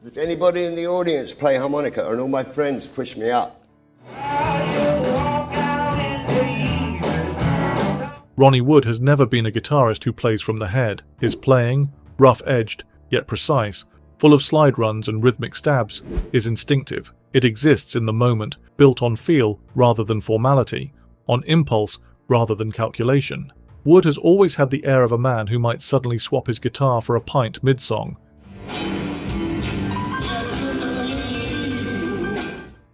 Does anybody in the audience play harmonica? And all my friends push me up. Ronnie Wood has never been a guitarist who plays from the head. His playing, rough-edged, yet precise, full of slide runs and rhythmic stabs, is instinctive. It exists in the moment, built on feel rather than formality, on impulse rather than calculation. Wood has always had the air of a man who might suddenly swap his guitar for a pint mid-song.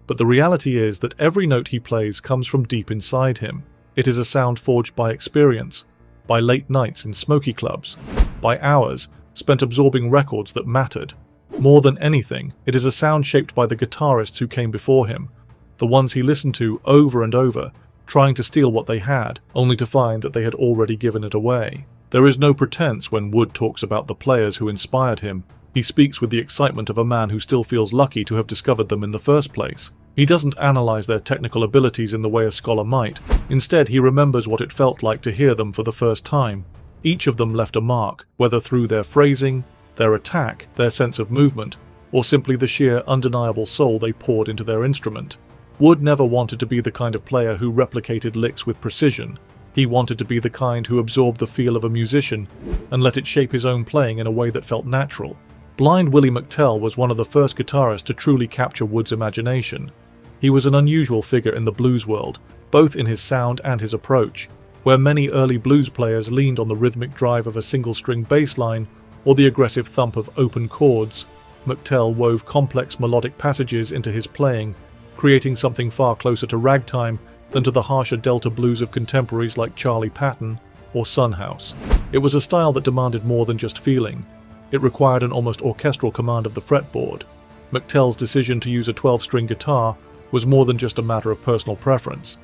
But the reality is that every note he plays comes from deep inside him. It is a sound forged by experience, by late nights in smoky clubs, by hours spent absorbing records that mattered. More than anything, it is a sound shaped by the guitarists who came before him, the ones he listened to over and over, trying to steal what they had, only to find that they had already given it away. There is no pretense when Wood talks about the players who inspired him. He speaks with the excitement of a man who still feels lucky to have discovered them in the first place. He doesn't analyze their technical abilities in the way a scholar might. Instead, he remembers what it felt like to hear them for the first time. Each of them left a mark, whether through their phrasing, their attack, their sense of movement, or simply the sheer undeniable soul they poured into their instrument. Wood never wanted to be the kind of player who replicated licks with precision. He wanted to be the kind who absorbed the feel of a musician and let it shape his own playing in a way that felt natural. Blind Willie McTell was one of the first guitarists to truly capture Wood's imagination. He was an unusual figure in the blues world, both in his sound and his approach. Where many early blues players leaned on the rhythmic drive of a single-string bass line or the aggressive thump of open chords, McTell wove complex melodic passages into his playing, creating something far closer to ragtime than to the harsher Delta blues of contemporaries like Charlie Patton or Son House. It was a style that demanded more than just feeling. It required an almost orchestral command of the fretboard. McTell's decision to use a 12-string guitar was more than just a matter of personal preference.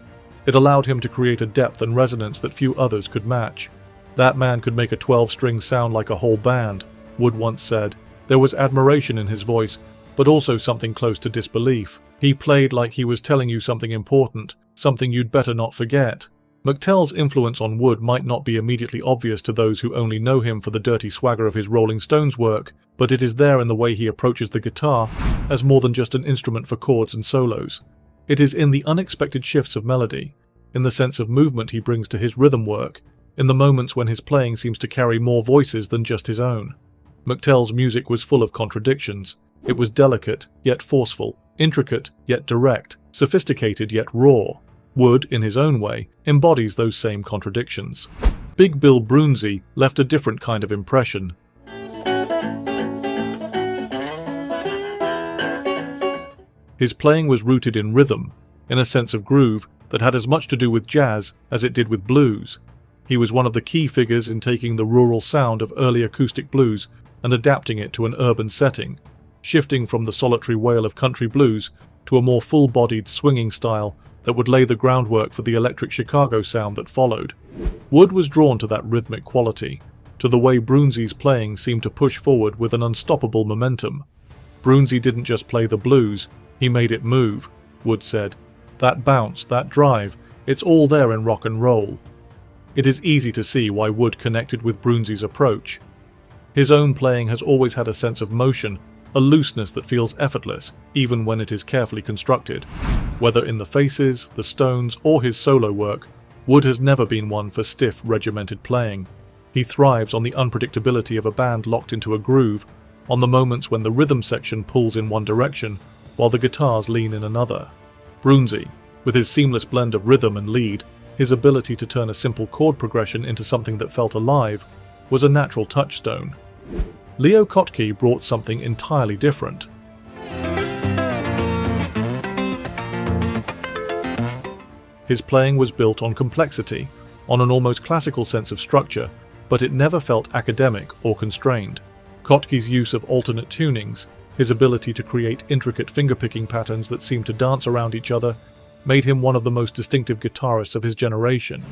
It allowed him to create a depth and resonance that few others could match. That man could make a 12-string sound like a whole band, Wood once said. There was admiration in his voice, but also something close to disbelief. He played like he was telling you something important, something you'd better not forget. McTell's influence on Wood might not be immediately obvious to those who only know him for the dirty swagger of his Rolling Stones work, but it is there in the way he approaches the guitar as more than just an instrument for chords and solos. It is in the unexpected shifts of melody, in the sense of movement he brings to his rhythm work, in the moments when his playing seems to carry more voices than just his own. McTell's music was full of contradictions. It was delicate, yet forceful, intricate, yet direct, sophisticated, yet raw. Wood, in his own way, embodies those same contradictions. Big Bill Broonzy left a different kind of impression. His playing was rooted in rhythm, in a sense of groove that had as much to do with jazz as it did with blues. He was one of the key figures in taking the rural sound of early acoustic blues and adapting it to an urban setting, shifting from the solitary wail of country blues to a more full-bodied swinging style that would lay the groundwork for the electric Chicago sound that followed. Wood was drawn to that rhythmic quality, to the way Broonzy's playing seemed to push forward with an unstoppable momentum. Broonzy didn't just play the blues, he made it move, Wood said. That bounce, that drive, it's all there in rock and roll. It is easy to see why Wood connected with Broonzy's approach. His own playing has always had a sense of motion, a looseness that feels effortless, even when it is carefully constructed. Whether in the Faces, the Stones, or his solo work, Wood has never been one for stiff, regimented playing. He thrives on the unpredictability of a band locked into a groove, on the moments when the rhythm section pulls in one direction, while the guitars lean in another. Broonzy, with his seamless blend of rhythm and lead, his ability to turn a simple chord progression into something that felt alive, was a natural touchstone. Leo Kottke brought something entirely different. His playing was built on complexity, on an almost classical sense of structure, but it never felt academic or constrained. Kottke's use of alternate tunings, his ability to create intricate fingerpicking patterns that seemed to dance around each other, made him one of the most distinctive guitarists of his generation.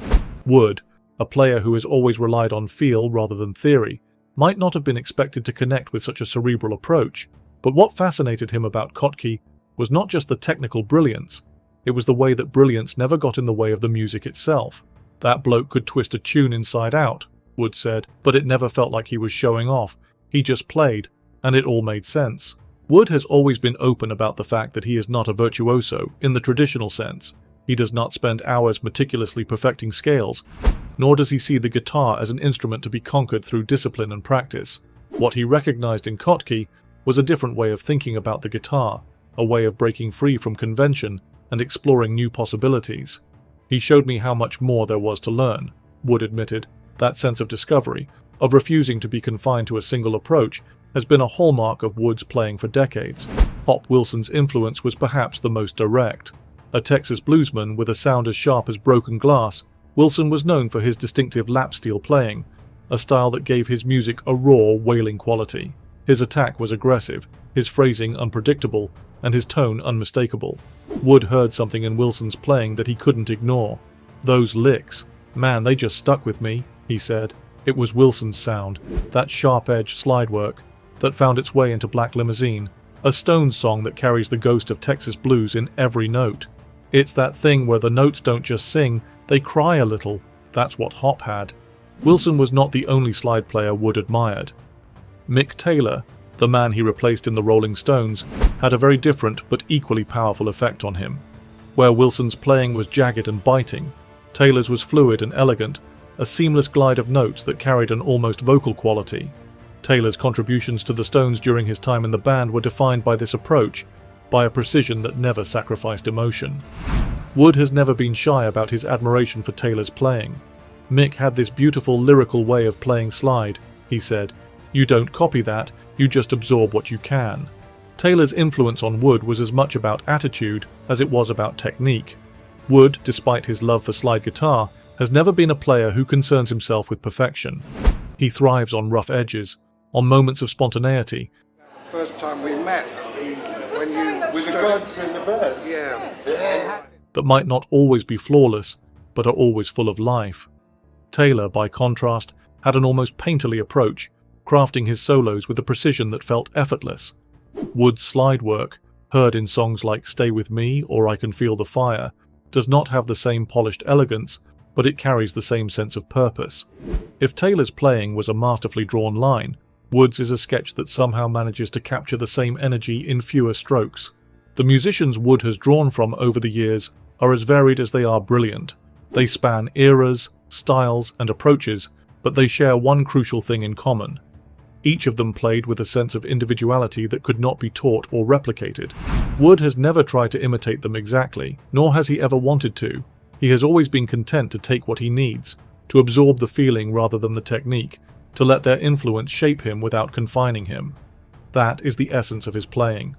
Wood, a player who has always relied on feel rather than theory, might not have been expected to connect with such a cerebral approach, but what fascinated him about Kottke was not just the technical brilliance, it was the way that brilliance never got in the way of the music itself. That bloke could twist a tune inside out, Wood said, but it never felt like he was showing off. He just played, and it all made sense. Wood has always been open about the fact that he is not a virtuoso in the traditional sense. He does not spend hours meticulously perfecting scales, nor does he see the guitar as an instrument to be conquered through discipline and practice. What he recognized in Kotke was a different way of thinking about the guitar, a way of breaking free from convention and exploring new possibilities. He showed me how much more there was to learn, Wood admitted. That sense of discovery, of refusing to be confined to a single approach, has been a hallmark of Wood's playing for decades. Hop Wilson's influence was perhaps the most direct. A Texas bluesman with a sound as sharp as broken glass, Wilson was known for his distinctive lap steel playing, a style that gave his music a raw, wailing quality. His attack was aggressive, his phrasing unpredictable, and his tone unmistakable. Wood heard something in Wilson's playing that he couldn't ignore. "Those licks, man, they just stuck with me," he said. It was Wilson's sound, that sharp-edged slide work, that found its way into Black Limousine, a Stones song that carries the ghost of Texas blues in every note. It's that thing where the notes don't just sing, they cry a little. That's what Hop had. Wilson was not the only slide player Wood admired. Mick Taylor, the man he replaced in the Rolling Stones, had a very different but equally powerful effect on him. Where Wilson's playing was jagged and biting, Taylor's was fluid and elegant, a seamless glide of notes that carried an almost vocal quality. Taylor's contributions to the Stones during his time in the band were defined by this approach, by a precision that never sacrificed emotion. Wood has never been shy about his admiration for Taylor's playing. "Mick had this beautiful lyrical way of playing slide," he said. "You don't copy that, you just absorb what you can." Taylor's influence on Wood was as much about attitude as it was about technique. Wood, despite his love for slide guitar, has never been a player who concerns himself with perfection. He thrives on rough edges, on moments of spontaneity. First time we met, when you... With the gods and the birds. Yeah. That might not always be flawless, but are always full of life. Taylor, by contrast, had an almost painterly approach, crafting his solos with a precision that felt effortless. Wood's slide work, heard in songs like Stay With Me or I Can Feel the Fire, does not have the same polished elegance, but it carries the same sense of purpose. If Taylor's playing was a masterfully drawn line, Wood's is a sketch that somehow manages to capture the same energy in fewer strokes. The musicians Wood has drawn from over the years are as varied as they are brilliant. They span eras, styles, and approaches, but they share one crucial thing in common. Each of them played with a sense of individuality that could not be taught or replicated. Wood has never tried to imitate them exactly, nor has he ever wanted to. He has always been content to take what he needs, to absorb the feeling rather than the technique, to let their influence shape him without confining him. That is the essence of his playing.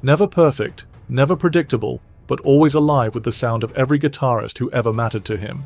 Never perfect, never predictable, but always alive with the sound of every guitarist who ever mattered to him.